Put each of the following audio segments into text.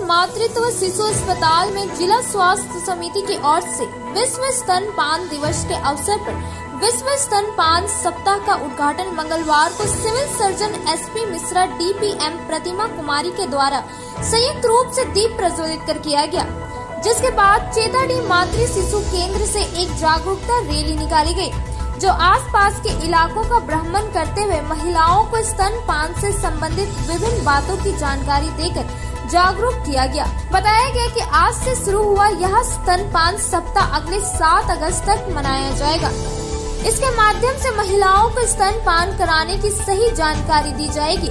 मातृत्व शिशु अस्पताल में जिला स्वास्थ्य समिति की ओर से विश्व स्तनपान दिवस के अवसर पर विश्व स्तनपान सप्ताह का उद्घाटन मंगलवार को civil surgeon SP Mishra DPM Pratima Kumari के द्वारा संयुक्त रूप से दीप प्रज्वलित कर किया गया, जिसके बाद चेताडी मातृ शिशु केंद्र से एक जागरूकता रैली निकाली गई, जो आसपास के इलाकों का भ्रमण करते हुए महिलाओं को स्तनपान से संबंधित विभिन्न बातों की जानकारी देकर जागरूक किया गया। बताया गया कि आज से शुरू हुआ यह स्तनपान सप्ताह अगले 7 अगस्त तक मनाया जाएगा। इसके माध्यम से महिलाओं को स्तनपान कराने की सही जानकारी दी जाएगी।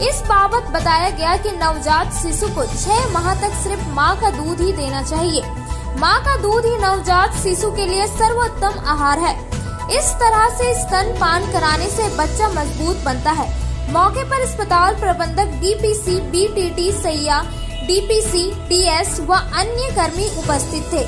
इस बाबत बताया गया कि नवजात शिशु को 6 माह तक सिर्फ मां का दूध ही देना चाहिए। मां का दूध ही नवजात शिशु के लिए सर्वोत्तम आहार है। इस तरह से स्तनपान कराने से बच्चा मजबूत बनता है। मौके पर अस्पताल प्रबंधक डीपीसी, बीटीटी, सैया, डीपीसी, डीएस व अन्य कर्मी उपस्थित थे।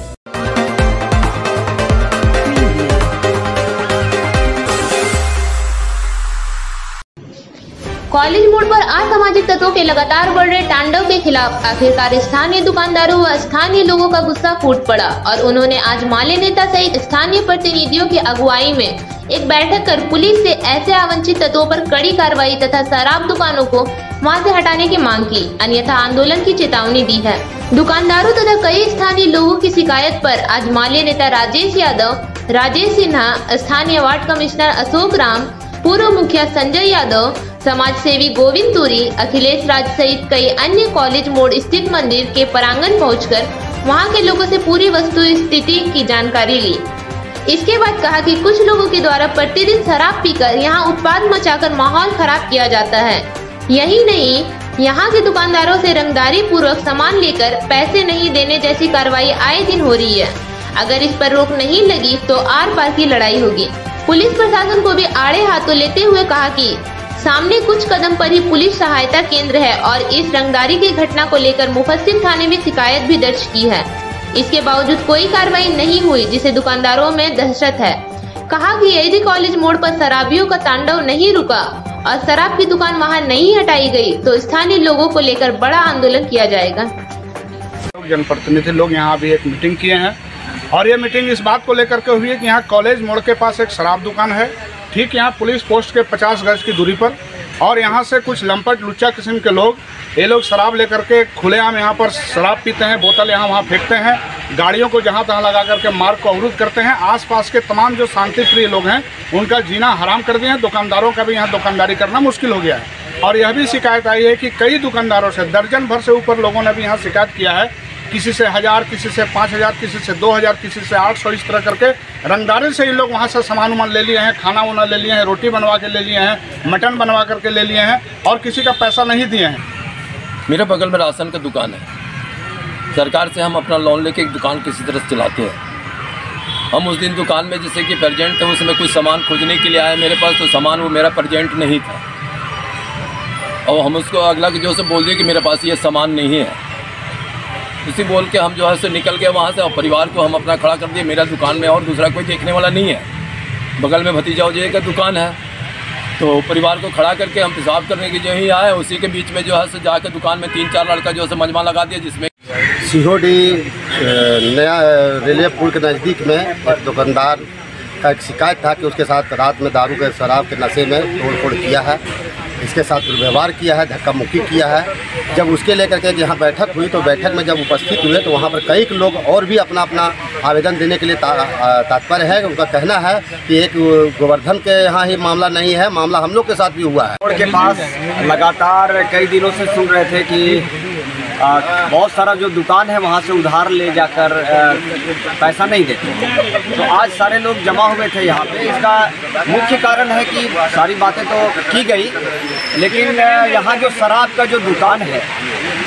कॉलेज मोड़ पर असामाजिक तत्वों के लगातार बढ़ रहे तांडव के खिलाफ आखिरकार स्थानीय दुकानदारों व स्थानीय लोगों का गुस्सा फूट पड़ा और उन्होंने आज माले नेता सहित स्थानीय प्रतिनिधियों की अगुवाई में एक बैठक कर पुलिस से ऐसे अवांछित तत्वों पर कड़ी कार्रवाई तथा शराब दुकानों को वहां से हटाने की मांग की, अन्यथा आंदोलन की चेतावनी दी है। दुकानदारों तथा कई स्थानीय लोगों की शिकायत पर आज माले नेता राजेश यादव, राजेश सिन्हा, स्थानीय वार्ड कमिश्नर अशोक राम, पूर्व मुखिया संजय यादव, समाज सेवी गोविंद तुरी, अखिलेश राज सहित कई अन्य कॉलेज मोड़ स्थित मंदिर के प्रांगण पहुंचकर वहां के लोगों से पूरी वस्तु स्थिति की जानकारी ली। इसके बाद कहा कि कुछ लोगों के द्वारा प्रतिदिन शराब पीकर यहां उत्पात मचाकर माहौल खराब किया जाता है। यही नहीं, यहां के दुकानदारों से रंगदारी पूर्वक सामान लेकर पैसे नहीं देने जैसी कार्रवाई आए दिन हो रही है। अगर इस पर रोक नहीं लगी तो आर पार की लड़ाई होगी। पुलिस प्रशासन को भी आड़े हाथों लेते हुए कहा कि सामने कुछ कदम पर ही पुलिस सहायता केंद्र है और इस रंगदारी की घटना को लेकर मुफस्सिल थाने में शिकायत भी दर्ज की है। इसके बावजूद कोई कार्रवाई नहीं हुई, जिसे दुकानदारों में दहशत है। कहा कि यदि कॉलेज मोड़ पर शराबियों का तांडव नहीं रुका और शराब की दुकान वहां नहीं हटाई गई तो स्थानीय लोगों को लेकर बड़ा आंदोलन किया जाएगा। जनप्रतिनिधि लोग यहाँ भी एक मीटिंग किए हैं और ये मीटिंग इस बात को लेकर के हुई है कि यहाँ कॉलेज मोड़ के पास एक शराब दुकान है, ठीक यहाँ पुलिस पोस्ट के 50 गज की दूरी पर, और यहाँ से कुछ लंपट लुच्चा किस्म के लोग ये लोग शराब लेकर के खुलेआम यहाँ पर शराब पीते हैं, बोतल यहाँ वहाँ फेंकते हैं, गाड़ियों को जहाँ तहाँ लगा करके मार्ग को अवरुद्ध करते हैं। आसपास के तमाम जो शांति प्रिय लोग हैं उनका जीना हराम कर दिए हैं। दुकानदारों का भी यहाँ दुकानदारी करना मुश्किल हो गया है। और यह भी शिकायत आई है कि कई दुकानदारों से दर्जन भर से ऊपर लोगों ने भी यहाँ शिकायत किया है, किसी से 1000, किसी से 5000, किसी से 2000, किसी से 800, इस तरह करके रंगदारी से ये लोग वहाँ से सामान उमान ले लिए हैं, खाना वाना ले लिए हैं, रोटी बनवा के ले लिए हैं, मटन बनवा करके ले लिए हैं और किसी का पैसा नहीं दिए हैं। मेरे बगल में राशन का दुकान है। सरकार से हम अपना लोन लेके एक दुकान किसी तरह से चलाते हैं। हम उस दिन दुकान में जैसे कि प्रेजेंट थे, उसमें कुछ सामान खोजने के लिए आए मेरे पास, तो सामान वो मेरा प्रेजेंट नहीं था और हम उसको अगला जो से बोल दिए कि मेरे पास ये सामान नहीं है। उसी बोल के हम जो है सो निकल गए वहाँ से और परिवार को हम अपना खड़ा कर दिए। मेरा दुकान में और दूसरा कोई देखने वाला नहीं है, बगल में भतीजा उजे का दुकान है, तो परिवार को खड़ा करके हम पेशाब करने की जो ही आए, उसी के बीच में जो है सो जाकर दुकान में 3-4 लड़का जो है मजमा लगा दिया, जिसमें सीहोडी नया रेलवे पुल के नज़दीक में एक दुकानदार का एक शिकायत था कि उसके साथ रात में दारू के शराब के नशे में तोड़-फोड़ किया है, इसके साथ दुर्व्यवहार किया है, धक्का मुक्की किया है। जब उसके लेकर के यहाँ बैठक हुई तो बैठक में जब उपस्थित हुए तो वहाँ पर कई लोग और भी अपना अपना आवेदन देने के लिए तात्पर्य है। उनका कहना है कि एक गोवर्धन के यहाँ ही मामला नहीं है, मामला हम लोग के साथ भी हुआ है। रोड के पास लगातार कई दिनों से सुन रहे थे कि बहुत सारा जो दुकान है वहाँ से उधार ले जाकर पैसा नहीं देते, तो आज सारे लोग जमा हुए थे यहाँ पे। इसका मुख्य कारण है कि सारी बातें तो की गई, लेकिन यहाँ जो शराब का जो दुकान है,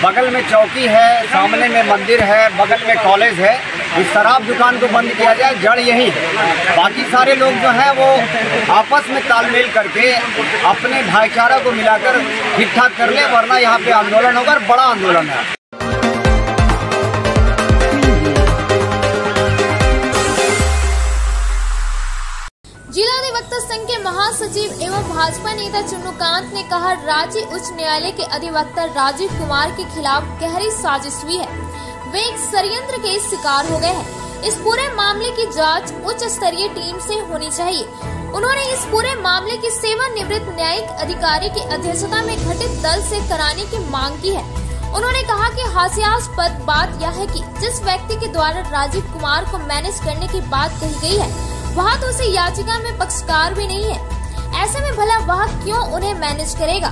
बगल में चौकी है, सामने में मंदिर है, बगल में कॉलेज है, इस शराब दुकान को बंद किया जाए, जड़ यही है। बाकी सारे लोग जो हैं वो आपस में तालमेल करके अपने भाईचारा को मिलाकर ठीक ठाक कर ले, वरना यहाँ पे आंदोलन होगा, बड़ा आंदोलन है। जिला अधिवक्ता संघ के महासचिव एवं भाजपा नेता चुन्नूकांत ने कहा, राज्य उच्च न्यायालय के अधिवक्ता राजीव कुमार के खिलाफ गहरी साजिश हुई है। वे एक षड्यंत्र के शिकार हो गए हैं। इस पूरे मामले की जांच उच्च स्तरीय टीम से होनी चाहिए। उन्होंने इस पूरे मामले की सेवानिवृत्त न्यायिक अधिकारी की अध्यक्षता में गठित दल से कराने की मांग की है। उन्होंने कहा कि हास्यास्पद बात यह है कि जिस व्यक्ति के द्वारा राजीव कुमार को मैनेज करने की बात कही गई है, वह तो उसी याचिका में पक्षकार भी नहीं है। ऐसे में भला वह क्यों उन्हें मैनेज करेगा?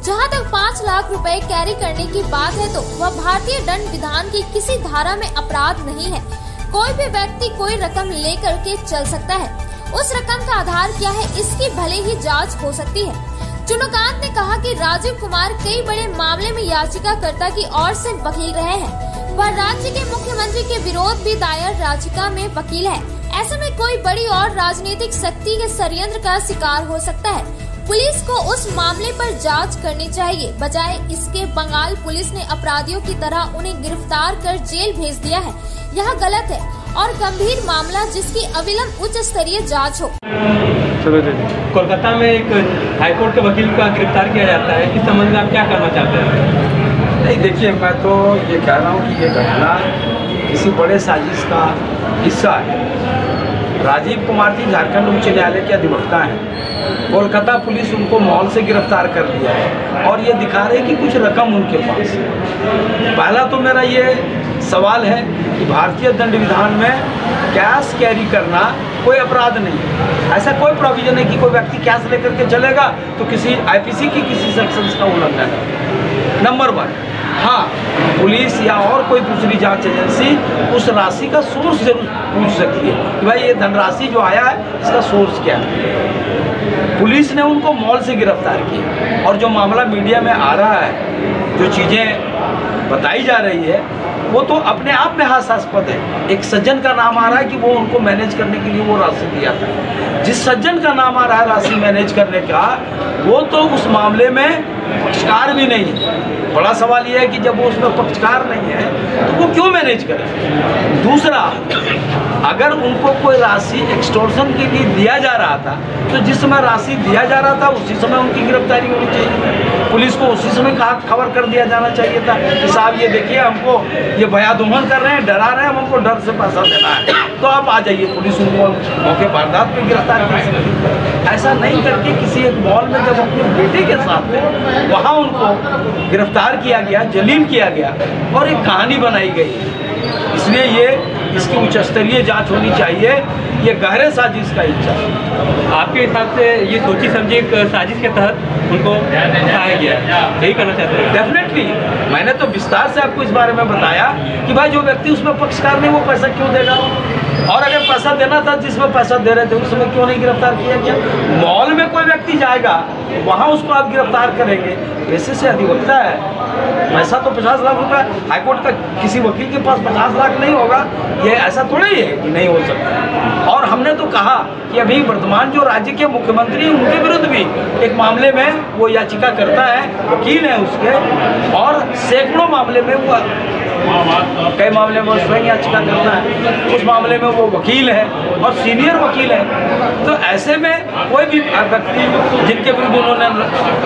जहां तक 5 लाख रुपए कैरी करने की बात है तो वह भारतीय दंड विधान की किसी धारा में अपराध नहीं है। कोई भी व्यक्ति कोई रकम लेकर के चल सकता है। उस रकम का आधार क्या है, इसकी भले ही जांच हो सकती है। चुन्नूकांत ने कहा कि राजीव कुमार कई बड़े मामले में याचिकाकर्ता की ओर से वकील रहे हैं। वह राज्य के मुख्यमंत्री के विरोध भी दायर याचिका में वकील है। ऐसे में कोई बड़ी और राजनीतिक शक्ति के षड्यंत्र का शिकार हो सकता है। पुलिस को उस मामले पर जांच करनी चाहिए, बजाय इसके बंगाल पुलिस ने अपराधियों की तरह उन्हें गिरफ्तार कर जेल भेज दिया है। यह गलत है और गंभीर मामला जिसकी अविलंब उच्च स्तरीय जांच हो। कोलकाता में एक हाईकोर्ट के वकील का गिरफ्तार किया जाता है, इस संबंध में आप क्या करना चाहते हैं? नहीं, देखिए, मैं तो ये कह रहा हूँ कि ये घटना किसी बड़े साजिश का हिस्सा है। राजीव कुमार जी झारखंड उच्च न्यायालय के अधिवक्ता हैं। कोलकाता पुलिस उनको मॉल से गिरफ्तार कर लिया है और ये दिखा रहे कि कुछ रकम उनके पास है। पहला तो मेरा ये सवाल है कि भारतीय दंड विधान में कैश कैरी करना कोई अपराध नहीं है। ऐसा कोई प्रोविजन है कि कोई व्यक्ति कैश लेकर के चलेगा तो किसी आईपीसी की किसी सेक्शंस का उल्लंघन है। नंबर 1, हाँ, पुलिस या और कोई दूसरी जांच एजेंसी उस राशि का सोर्स जरूर पूछ सकती है कि भाई ये धनराशि जो आया है इसका सोर्स क्या है। पुलिस ने उनको मॉल से गिरफ्तार किया और जो मामला मीडिया में आ रहा है, जो चीज़ें बताई जा रही है, वो तो अपने आप में हास्यास्पद है। एक सज्जन का नाम आ रहा है कि वो उनको मैनेज करने के लिए वो राशि दिया था। जिस सज्जन का नाम आ रहा है राशि मैनेज करने का, वो तो उस मामले में पक्षकार भी नहीं है। बड़ा सवाल ये है कि जब वो उसमें पक्षकार नहीं है तो वो क्यों मैनेज करे। दूसरा, अगर उनको कोई राशि एक्सटॉर्शन के लिए दिया जा रहा था तो जिस समय राशि दिया जा रहा था उसी समय उनकी गिरफ्तारी होनी चाहिए। पुलिस को उसी समय खबर कर दिया जाना चाहिए था कि साहब ये देखिए, हमको ये भयादोहन कर रहे हैं, डरा रहे हैं, हमको डर से पैसा देना है, तो आप आ जाइए। पुलिस उनको मौके वारदात पे गिरफ्तार कर सकती है। ऐसा नहीं करके किसी एक मॉल में जब अपने बेटे के साथ में वहाँ उनको गिरफ्तार किया गया, जलील किया गया और एक कहानी बनाई गई। इसलिए ये इसकी उच्च स्तरीय जाँच होनी चाहिए। ये गहरे साजिश का हिस्सा है। आपके हिसाब से ये सोची समझी एक साजिश के तहत उनको उठाया गया, यही करना चाहते हैं? डेफिनेटली, मैंने तो विस्तार से आपको इस बारे में बताया कि भाई जो व्यक्ति उसमें पक्षकार नहीं वो पैसा क्यों देगा, और अगर पैसा देना था जिसमें पैसा दे रहे थे उस समय क्यों नहीं गिरफ्तार किया गया। मॉल में कोई व्यक्ति जाएगा, वहाँ उसको आप गिरफ्तार करेंगे, पैसे से अधिवक्ता है, पैसा तो 50 लाख रुपया। हाईकोर्ट का किसी वकील के पास 50 लाख नहीं होगा, ये ऐसा थोड़ा ही है कि नहीं हो सकता। और हमने तो कहा कि अभी वर्तमान जो राज्य के मुख्यमंत्री हैं उनके विरुद्ध भी एक मामले में वो याचिका करता है, वकील है उसके, और सैकड़ों मामले में वो, कई मामले में वो स्वयं याचिका करता है, उस मामले में वो वकील है और सीनियर वकील है। तो ऐसे में कोई भी व्यक्ति जिनके विरुद्ध उन्होंने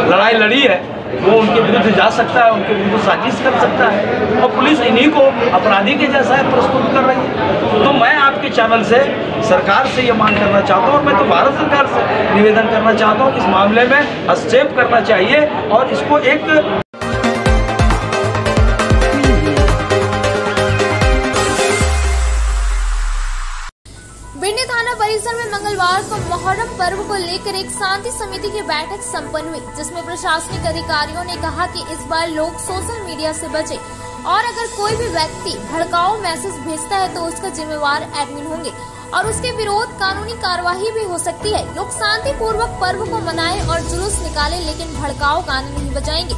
लड़ाई लड़ी है वो उनके विरुद्ध जा सकता है, उनके विरुद्ध साजिश कर सकता है, और पुलिस इन्हीं को अपराधी के जैसा है प्रस्तुत कर रही है। तो मैं आपके चैनल से सरकार से ये मांग करना चाहता हूँ, और मैं तो भारत सरकार से निवेदन करना चाहता हूँ कि इस मामले में हस्तक्षेप करना चाहिए और इसको एक बिंडी थाना परिसर में मंगलवार को मोहर्रम पर्व को लेकर एक शांति समिति की बैठक संपन्न हुई, जिसमें प्रशासनिक अधिकारियों ने कहा कि इस बार लोग सोशल मीडिया से बचें और अगर कोई भी व्यक्ति भड़काऊ मैसेज भेजता है तो उसका जिम्मेवार एडमिन होंगे और उसके विरोध कानूनी कार्यवाही भी हो सकती है। लोग शांति पूर्वक पर्व को मनाएं और जुलूस निकालें, लेकिन भड़काऊ गाने नहीं बजाएंगे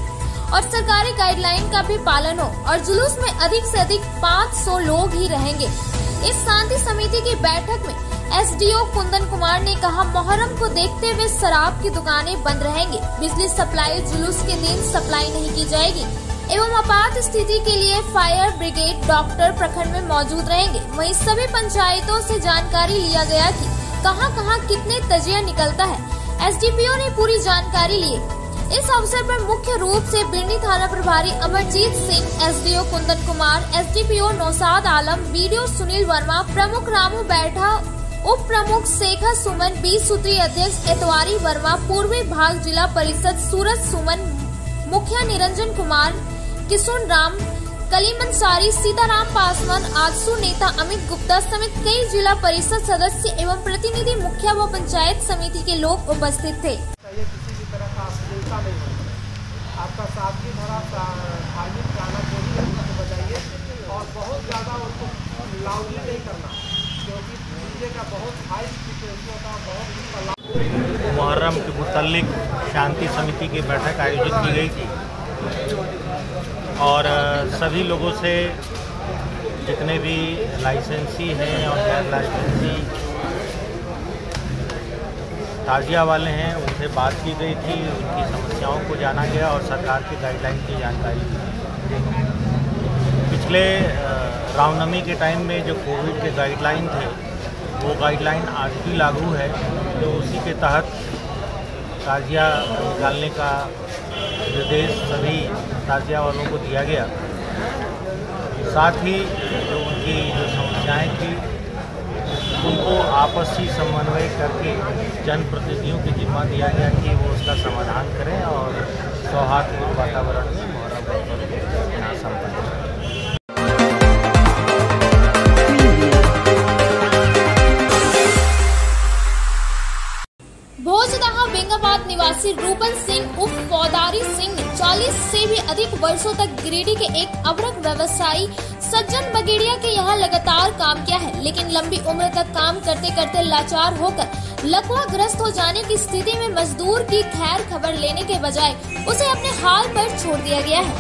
और सरकारी गाइडलाइन का भी पालन हो और जुलूस में अधिक से अधिक 500 लोग ही रहेंगे। इस शांति समिति की बैठक में एसडीओ कुंदन कुमार ने कहा, मोहर्रम को देखते हुए शराब की दुकानें बंद रहेंगी, बिजली सप्लाई जुलूस के दिन सप्लाई नहीं की जाएगी एवं आपात स्थिति के लिए फायर ब्रिगेड डॉक्टर प्रखंड में मौजूद रहेंगे। वहीं सभी पंचायतों से जानकारी लिया गया कि कहां-कहां कितने तजिया निकलता है। एसडीपीओ ने पूरी जानकारी ली। इस अवसर पर मुख्य रूप से बिरनी थाना प्रभारी अमरजीत सिंह, एसडीओ कुंदन कुमार, एसडीपीओ नौसाद आलम, बीडीओ सुनील वर्मा, प्रमुख रामू बैठा, उप प्रमुख शेखर सुमन, 20 सूत्रीय अध्यक्ष एतवारी वर्मा, पूर्वी भाग जिला परिषद सूरज सुमन, मुखिया निरंजन कुमार, किशोर राम, कलीम अंसारी, सीताराम पासवान, आजसू नेता अमित गुप्ता समेत कई जिला परिषद सदस्य एवं प्रतिनिधि, मुखिया व पंचायत समिति के लोग उपस्थित थे। किसी भी तरह का अश्लीलता नहीं होगा। आपका सादगी भरा धार्मिक गाना जो भी है उसको बजाइए और बहुत ज़्यादा उसको लाउडली नहीं करना, क्योंकि डीजे का बहुत हाई स्पीड होता है, बहुत मुहर्रम के मुताल्लिक शांति समिति की बैठक आयोजित की गई थी और सभी लोगों से जितने भी लाइसेंसी हैं और गैर लाइसेंसी ताजिया वाले हैं उनसे बात की गई थी, उनकी समस्याओं को जाना गया और सरकार की गाइडलाइन की जानकारी दी। पिछले रामनवमी के टाइम में जो कोविड के गाइडलाइन थे वो गाइडलाइन आज भी लागू है, तो उसी के तहत ताजिया निकालने का निर्देश सभी ताजिया वालों को दिया गया। साथ ही जो उनकी जो समस्याएं थी उनको आपसी समन्वय करके जनप्रतिनिधियों की जिम्मा दिया गया कि वो उसका समाधान करें और सौहार्दपूर्ण वातावरण में मुहर्रम यहाँ संपन्न करें। भोजदाहा बेंगाबाद निवासी रूपन सिंह उर्फ फौदारी सिंह ने 40 से भी अधिक वर्षों तक गिरिडीह के एक अभ्रक व्यवसायी सज्जन बगेड़िया के यहाँ लगातार काम किया है, लेकिन लंबी उम्र तक काम करते करते लाचार होकर लकवाग्रस्त हो जाने की स्थिति में मजदूर की खैर खबर लेने के बजाय उसे अपने हाल पर छोड़ दिया गया है।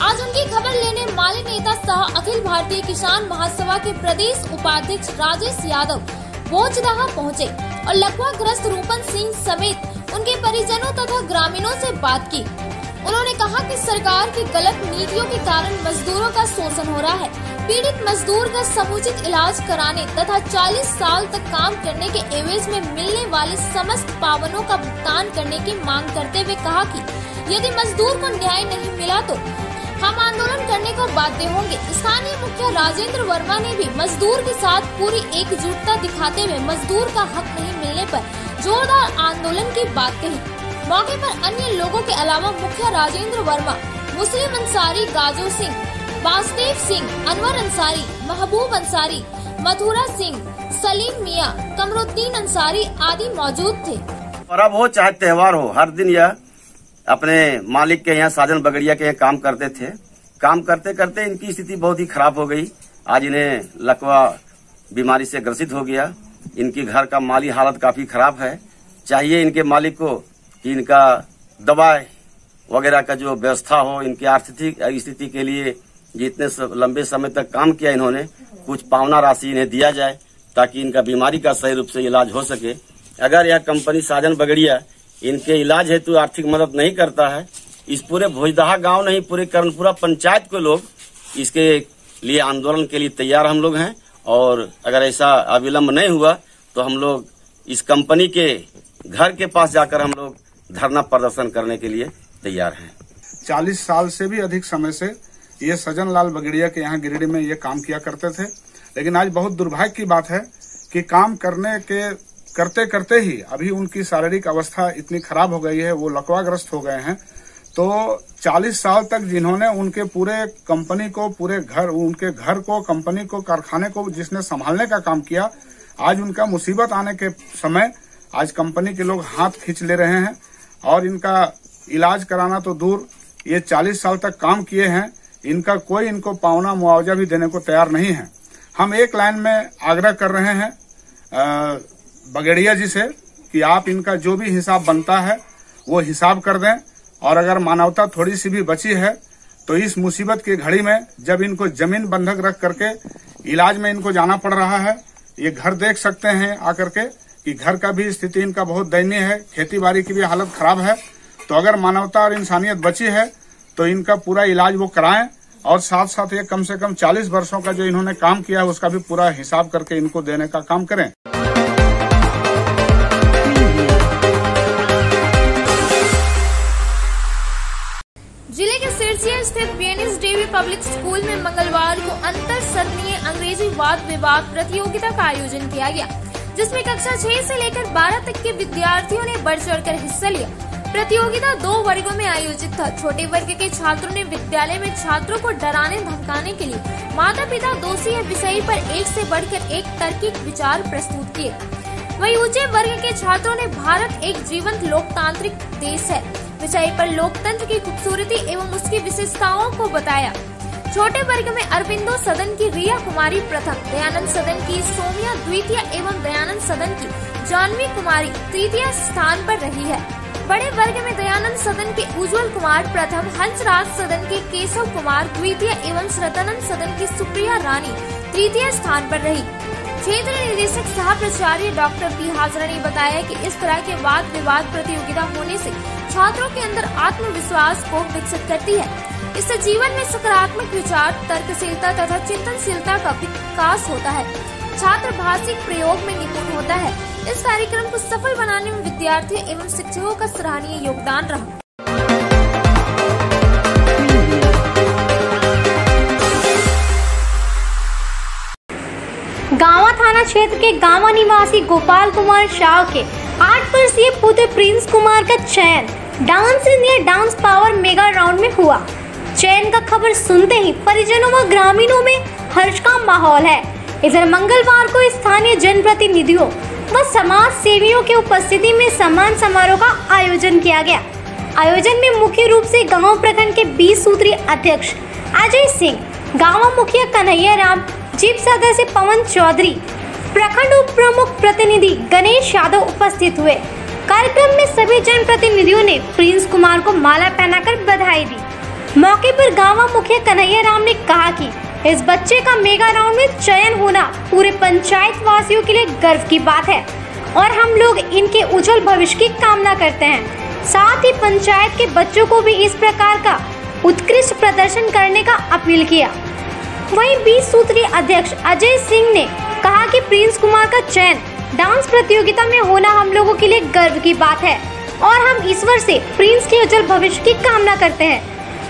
आज उनकी खबर लेने माले नेता सह अखिल भारतीय किसान महासभा के प्रदेश उपाध्यक्ष राजेश यादव भोजदाहा पहुँचे और लकवाग्रस्त रूपन सिंह समेत उनके परिजनों तथा ग्रामीणों से बात की। उन्होंने कहा कि सरकार की गलत नीतियों के कारण मजदूरों का शोषण हो रहा है। पीड़ित मजदूर का समुचित इलाज कराने तथा 40 साल तक काम करने के एवज में मिलने वाले समस्त पावनों का भुगतान करने की मांग करते हुए कहा कि यदि मजदूर को न्याय नहीं मिला तो हम आंदोलन करने को बाध्य होंगे। स्थानीय मुखिया राजेंद्र वर्मा ने भी मजदूर के साथ पूरी एकजुटता दिखाते हुए मजदूर का हक नहीं मिलने पर जोरदार आंदोलन की बात कही। मौके पर अन्य लोगों के अलावा मुखिया राजेंद्र वर्मा, मुस्लिम अंसारी गाजो सिंह, वासुदेव सिंह, अनवर अंसारी, महबूब अंसारी, मथुरा सिंह, सलीम मियां, कमरुद्दीन अंसारी आदि मौजूद थे। पर्व हो चाहे त्योहार हो, हर दिन यह अपने मालिक के यहाँ साजन बगड़िया के यहाँ काम करते थे। काम करते करते इनकी स्थिति बहुत ही खराब हो गई। आज इन्हें लकवा बीमारी से ग्रसित हो गया। इनकी घर का माली हालत काफी खराब है। चाहिए इनके मालिक को कि इनका दवाई वगैरह का जो व्यवस्था हो, इनकी आर्थिक स्थिति के लिए जितने लंबे समय तक काम किया इन्होंने, कुछ पावना राशि इन्हें दिया जाए ताकि इनका बीमारी का सही रूप से इलाज हो सके। अगर यह कंपनी साजन बगड़िया इनके इलाज हेतु आर्थिक मदद नहीं करता है, इस पूरे भोजदाहा गांव नहीं पूरे कर्णपुरा पंचायत के लोग इसके लिए आंदोलन के लिए तैयार हम लोग हैं। और अगर ऐसा अविलंब नहीं हुआ तो हम लोग इस कंपनी के घर के पास जाकर हम लोग धरना प्रदर्शन करने के लिए तैयार हैं। 40 साल से भी अधिक समय से ये सज्जन लाल बगड़िया के यहाँ गिरिडीह में ये काम किया करते थे, लेकिन आज बहुत दुर्भाग्य की बात है कि काम करने के करते करते ही अभी उनकी शारीरिक अवस्था इतनी खराब हो गई है, वो लकवाग्रस्त हो गए हैं। तो 40 साल तक जिन्होंने उनके पूरे कंपनी को, पूरे घर, उनके घर को, कंपनी को, कारखाने को जिसने संभालने का काम किया, आज उनका मुसीबत आने के समय आज कंपनी के लोग हाथ खींच ले रहे हैं और इनका इलाज कराना तो दूर, ये 40 साल तक काम किए हैं, इनका कोई इनको पावना मुआवजा भी देने को तैयार नहीं है। हम एक लाइन में आग्रह कर रहे हैं बगड़िया जी से कि आप इनका जो भी हिसाब बनता है वो हिसाब कर दें, और अगर मानवता थोड़ी सी भी बची है तो इस मुसीबत की घड़ी में जब इनको जमीन बंधक रख करके इलाज में इनको जाना पड़ रहा है, ये घर देख सकते हैं आकर के कि घर का भी स्थिति इनका बहुत दयनीय है, खेती बाड़ी की भी हालत खराब है। तो अगर मानवता और इंसानियत बची है तो इनका पूरा इलाज वो कराएं, और साथ साथ ये कम से कम 40 वर्षों का जो इन्होंने काम किया है उसका भी पूरा हिसाब करके इनको देने का काम करें। पब्लिक स्कूल में मंगलवार को अंतर सदनीय अंग्रेजी वाद विवाद प्रतियोगिता का आयोजन किया गया, जिसमें कक्षा 6 से लेकर 12 तक के विद्यार्थियों ने बढ़ चढ़कर हिस्सा लिया। प्रतियोगिता 2 वर्गों में आयोजित था। छोटे वर्ग के छात्रों ने विद्यालय में छात्रों को डराने धमकाने के लिए माता पिता दोषी है विषय पर एक से बढ़कर एक तार्किक विचार प्रस्तुत किए। वहीं ऊंचे वर्ग के छात्रों ने भारत एक जीवंत लोकतांत्रिक देश है विषय पर लोकतंत्र की खूबसूरती एवं उसकी विशेषताओं को बताया। छोटे वर्ग में अरविंदो सदन की रिया कुमारी प्रथम, दयानंद सदन की सोमिया द्वितीय एवं दयानंद सदन की जानवी कुमारी तृतीय स्थान पर रही है। बड़े वर्ग में दयानंद सदन के उज्जवल कुमार प्रथम, हंसराज सदन के केशव कुमार द्वितीय एवं श्रद्धानंद सदन की सुप्रिया रानी तृतीय स्थान पर रही। क्षेत्रीय निदेशक सह प्राचार्य डॉक्टर पी हाजरा ने बताया कि इस तरह के वाद विवाद प्रतियोगिता होने से छात्रों के अंदर आत्मविश्वास को विकसित करती है। इससे जीवन में सकारात्मक विचार, तर्कशीलता तथा चिंतनशीलता का विकास होता है। छात्र भाषिक प्रयोग में निपुण होता है। इस कार्यक्रम को सफल बनाने में विद्यार्थियों एवं शिक्षकों का सराहनीय योगदान रहा। गांवा थाना क्षेत्र के गांवा निवासी गोपाल कुमार शाह के 8 वर्षीय पुत्र प्रिंस कुमार का चयन dance India dance power mega round में हुआ। चयन का खबर सुनते ही परिजनों व ग्रामीणों में हर्ष का माहौल है। इधर मंगलवार को स्थानीय जनप्रतिनिधियों व समाज सेवियों की उपस्थिति में सम्मान समारोह का आयोजन किया गया। आयोजन में मुख्य रूप से गांव प्रखंड के 20 सूत्रीय अध्यक्ष अजय सिंह, गांव मुखिया कन्हैया राम, जीप सदस्य पवन चौधरी, प्रखंड उप प्रमुख प्रतिनिधि गणेश यादव उपस्थित हुए। कार्यक्रम में सभी जनप्रतिनिधियों ने प्रिंस कुमार को माला पहनाकर बधाई दी। मौके पर गांव मुखिया कन्हैया राम ने कहा कि इस बच्चे का मेगा राउंड में चयन होना पूरे पंचायत वासियों के लिए गर्व की बात है और हम लोग इनके उज्जवल भविष्य की कामना करते हैं। साथ ही पंचायत के बच्चों को भी इस प्रकार का उत्कृष्ट प्रदर्शन करने का अपील किया। वहीं 20 सूत्रीय अध्यक्ष अजय सिंह ने कहा कि प्रिंस कुमार का चयन डांस प्रतियोगिता में होना हम लोगों के लिए गर्व की बात है और हम ईश्वर से प्रिंस के उज्जवल भविष्य की कामना करते हैं।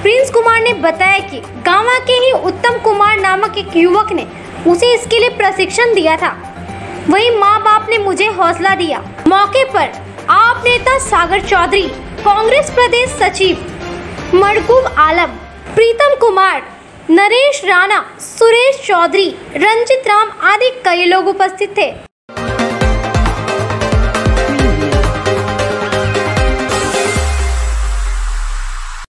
प्रिंस कुमार ने बताया कि गांव के ही उत्तम कुमार नामक एक युवक ने उसे इसके लिए प्रशिक्षण दिया था। वहीं माँ बाप ने मुझे हौसला दिया। मौके पर आप नेता सागर चौधरी, कांग्रेस प्रदेश सचिव मरकूब आलम, प्रीतम कुमार, नरेश राणा, सुरेश चौधरी, रंजित राम आदि कई लोग उपस्थित थे।